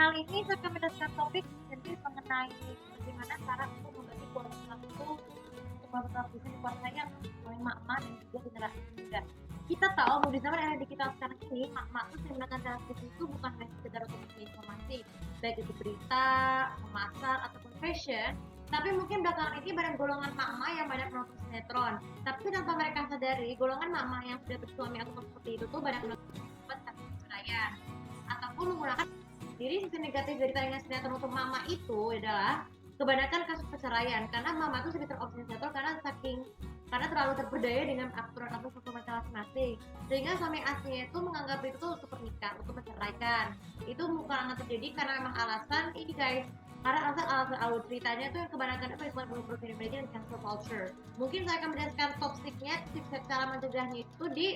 Kali ini saya akan mendapatkan topik jadi mengenai bagaimana cara untuk membagi kuota waktu untuk beberapa bisa dikuasai oleh emak-emak dan juga generasi muda. Kita tahu bahwa di zaman era digital sekarang ini, emak-emak itu yang menggunakan televisi itu bukan hanya sekedar untuk mencari informasi, baik itu berita, memasak, ataupun fashion, tapi mungkin belakangan ini banyak golongan emak-emak yang banyak menonton sinetron. Tapi tanpa mereka sadari, golongan emak-emak yang sudah bersuami atau seperti itu tuh banyak menonton perceraian ataupun menggunakan diri sisi negatif dari tayangan sinetron untuk mama itu adalah kebanyakan kasus perceraian karena mama itu sering terobsesi sinetron karena terlalu terpedaya dengan aturan atau hukum mereka masing-masing sehingga suami aslinya itu menganggap itu tuh untuk pernikah untuk menceraikan. Itu bukan terjadi karena memang alasan ini guys, karena alasan alur ceritanya itu yang kebanyakan apa yang berhubungan dengan cancel culture. Mungkin saya akan menjelaskan top sticknya, tips cara mencegahnya itu di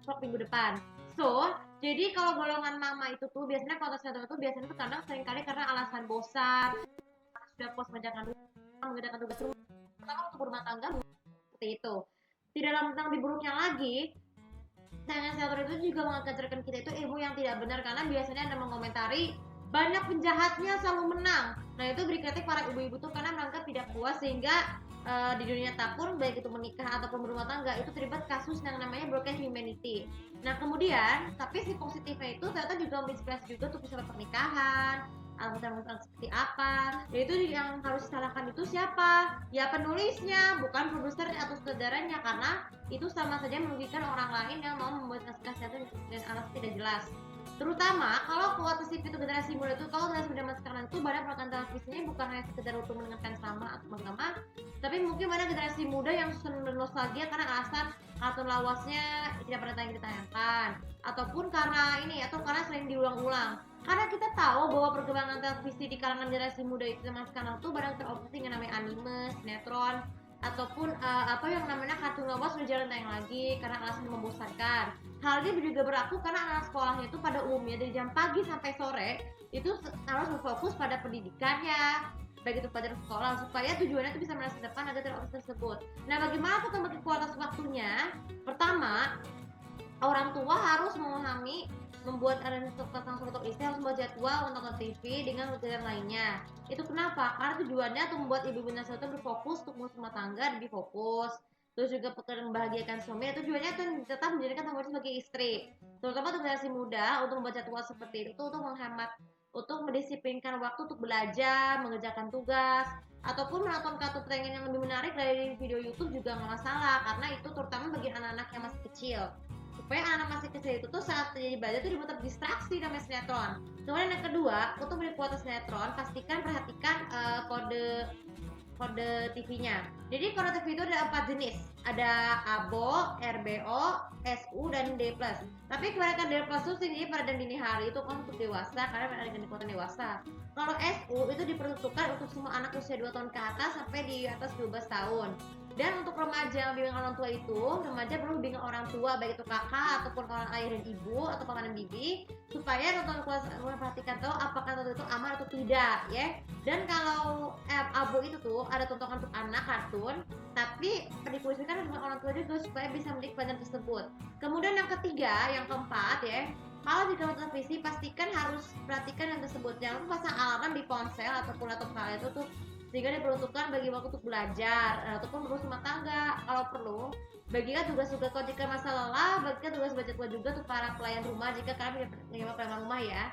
vlog minggu depan. So, jadi kalau golongan mama itu tuh biasanya kalau sinetron itu biasanya tuh kadang seringkali karena alasan bosan, sudah puas mengerjakan tugas rumah, pertama untuk berumah tangga seperti itu. Tidak dalam tentang lebih buruknya lagi, tayangan sinetron itu juga mengajarkan kita itu ilmu yang tidak benar karena biasanya ada mengomentari banyak penjahatnya selalu menang. Nah itu beri kritik para ibu-ibu tuh karena mereka tidak puas sehingga di dunia nyata pun baik itu menikah ataupun berumah tangga itu terlibat kasus yang namanya broken humanity. Nah kemudian tapi si positifnya itu ternyata juga menginspirasi juga untuk bisa pernikahan, alasan-alasan seperti apa. Yaitu yang harus disalahkan itu siapa? Ya penulisnya, bukan produser atau saudaranya karena itu sama saja merugikan orang lain yang mau membuat naskah dan alasan tidak jelas. Terutama kalau kuota TV itu generasi muda itu, kalau generasi muda sekarang itu banyak melakukan televisinya bukan hanya sekedar untuk mendengarkan sama atau menggema, tapi mungkin banyak generasi muda yang nostalgia karena alasan kartun lawasnya tidak pernah ditayangkan, ataupun karena ini atau karena sering diulang-ulang. Karena kita tahu bahwa perkembangan televisi di kalangan generasi muda itu zaman sekarang tuh banyak terobsesi dengan namanya anime, sinetron, ataupun apa yang namanya kartun lawas sudah jarang tayang lagi karena alasan membosankan. Hal ini juga berlaku karena anak sekolahnya itu pada umumnya dari jam pagi sampai sore itu harus berfokus pada pendidikannya, baik itu pada sekolah supaya tujuannya itu bisa masa depan agar terobsesi tersebut. Nah, bagaimana untuk membagi kualitas waktunya? Pertama, orang tua harus memahami membuat tentang suatu istri harus membuat jadwal untuk nonton TV dengan kegiatan lainnya. Itu kenapa? Karena tujuannya untuk membuat ibu-ibu itu berfokus untuk mengurus rumah tangga, lebih fokus. Terus juga pekerjaan membahagiakan suami, tujuannya itu tetap menjadikan tanggung jawab sebagai istri. Terutama untuk generasi muda untuk membuat jadwal seperti itu untuk menghemat, untuk mendisiplinkan waktu untuk belajar, mengerjakan tugas, ataupun menonton kartun tayangan yang lebih menarik dari video YouTube juga nggak masalah karena itu terutama bagi anak-anak yang masih kecil supaya anak masih kecil itu tuh saat terjadi belajar tuh dibuat terdistraksi namanya sinetron. Kemudian yang kedua, untuk beli kuota sinetron pastikan perhatikan kode TV-nya. Jadi kode TV itu ada 4 jenis. Ada ABO, RBO, SU, dan D+. Tapi kebanyakan D+ itu sendiri pada dini hari itu kan untuk dewasa karena ada di kota dewasa. Kalau SU itu diperuntukkan untuk semua anak usia 2 tahun ke atas sampai di atas 12 tahun. Dan untuk remaja bimbingan orang tua itu, remaja perlu bimbingan orang tua baik itu kakak ataupun orang ayah dan ibu atau paman dan bibi supaya nonton kelas memperhatikan tahu apakah nonton itu aman atau tidak ya. Dan kalau abo itu tuh ada tontonan untuk anak kartun, tapi dikuiskan dengan orang tua juga supaya bisa mendidik konten tersebut. Kemudian yang ketiga, yang keempat ya, kalau di dalam televisi pastikan harus perhatikan yang tersebut. Jangan lupa pasang alarm di ponsel ataupun laptop kalian itu tuh sehingga diperuntukkan bagi waktu untuk belajar ataupun berurus rumah tangga kalau perlu. Bagikan tugas-tugas kalau jika masa lelah, bagikan tugas baca tua juga untuk para pelayan rumah jika kalian menerima pelayan rumah ya.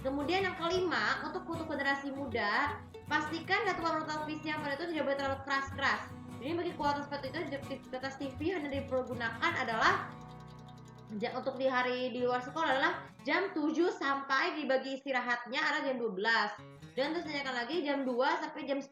Kemudian yang kelima, untuk generasi muda, pastikan jadwal televisi yang pada itu tidak boleh terlalu keras-keras. Jadi bagi kuota seperti itu, batas TV yang dipergunakan adalah untuk di hari di luar sekolah adalah jam 7 sampai dibagi istirahatnya adalah jam 12. Dan terus tanyakan lagi jam 2 sampai jam 10.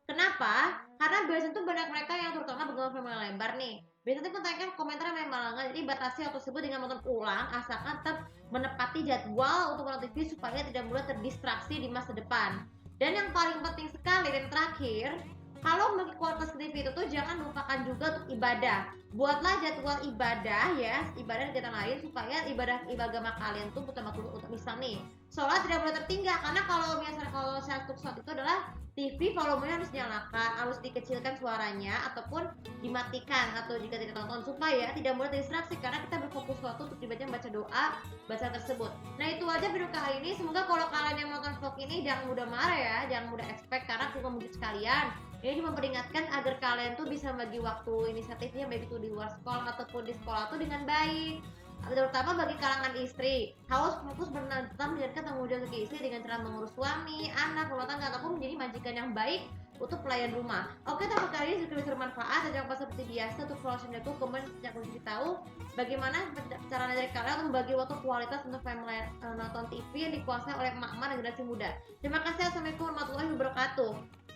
Kenapa? Karena biasanya tuh banyak mereka yang terutama pengguna film yang lebar nih. Biasanya tuh menanyakan komentar yang malangan. Jadi batasi hal tersebut dengan menonton ulang asalkan tetap menepati jadwal untuk menonton TV supaya tidak mudah terdistraksi di masa depan. Dan yang paling penting sekali dan terakhir, kalau bagi kualitas TV itu tuh jangan lupakan juga untuk ibadah. Buatlah jadwal ibadah ya, ibadah kegiatan lain supaya ibadah agama kalian tuh betul-betul untuk misal nih. Sholat tidak boleh tertinggal karena kalau misalnya kalau sholat itu adalah TV volumenya harus dinyalakan, harus dikecilkan suaranya ataupun dimatikan atau jika tidak tonton supaya tidak mudah terdistraksi karena kita berfokus waktu untuk dibaca doa bacaan tersebut. Nah itu aja video kali ini. Semoga kalau kalian yang nonton kelompok ini jangan mudah marah ya, jangan mudah expect karena aku kemudian sekalian. Ini memperingatkan agar kalian tuh bisa bagi waktu inisiatifnya baik itu di luar sekolah ataupun di sekolah tuh dengan baik. Terutama bagi kalangan istri, harus fokus benar-benar menjalankan tanggung jawab sebagai istri dengan cara mengurus suami, anak, rumah tangga ataupun menjadi majikan yang baik untuk pelayan rumah. Oke, topik kali ini juga bisa bermanfaat dan jangan lupa seperti biasa untuk follow aku, kemudian aku jadi tahu bagaimana cara dari kalian untuk membagi waktu kualitas untuk family nonton TV yang dikuasai oleh emak-emak dan generasi muda. Terima kasih. Assalamualaikum warahmatullahi wabarakatuh.